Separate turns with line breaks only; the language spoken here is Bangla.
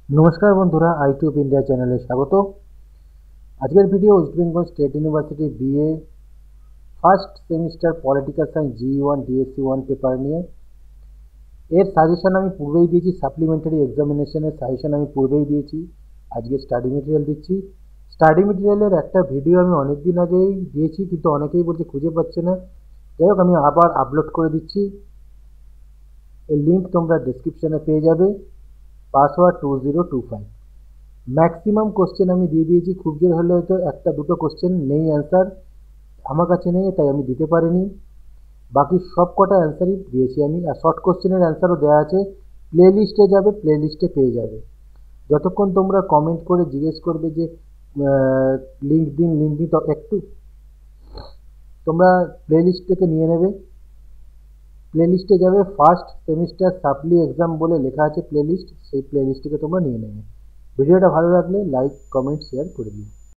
নমস্কার বন্ধুরা, আইটিউব ইন্ডিয়া চ্যানেলে স্বাগত। আজকের video West Bengal state university BA first semester political science GE1 DSC1 paper নিয়ে। এর সাজেশন আমি পূর্বেই দিয়েছি, সাপ্লিমেন্টারি এক্সামিনেশনের সাজেশন আমি পূর্বেই দিয়েছি। আজকে স্টাডি মেটেরিয়াল দিচ্ছি। স্টাডি মেটেরিয়ালের একটা ভিডিও আমি অনেক দিন আগেই দিয়েছি, কিন্তু অনেকেই বলছে খুঁজে পাচ্ছে না। যাই হোক, আমি আবার আপলোড করে দিচ্ছি। এর লিঙ্ক তোমরা ডেসক্রিপশানে পেয়ে যাবে। পাসওয়ার্ড 2025। ম্যাক্সিমাম কোশ্চেন আমি দিয়ে দিয়েছি, খুব জোর হলে হয়তো একটা দুটো কোশ্চেন নেই, অ্যান্সার আমার কাছে নেই, তাই আমি দিতে পারিনি। বাকি সব কটা অ্যান্সারই দিয়েছি আমি, আর শর্ট কোশ্চেনের অ্যান্সারও দেওয়া আছে। প্লে লিস্টে যাবে, প্লে লিস্টে পেয়ে যাবে। যতক্ষণ তোমরা কমেন্ট করে জিজ্ঞেস করবে যে লিঙ্ক দিন, তো একটু তোমরা প্লে লিস্ট থেকে নিয়ে নেবে। প্লে লিস্টে যাবে, ফার্স্ট সেমিস্টার সাপ্লি এক্সাম বলে লেখা আছে প্লে লিস্ট, সেই প্লে লিস্ট থেকে তোমরা নিয়ে নেবে। ভিডিওটা ভালো লাগলে লাইক, কমেন্ট, শেয়ার করে দিও।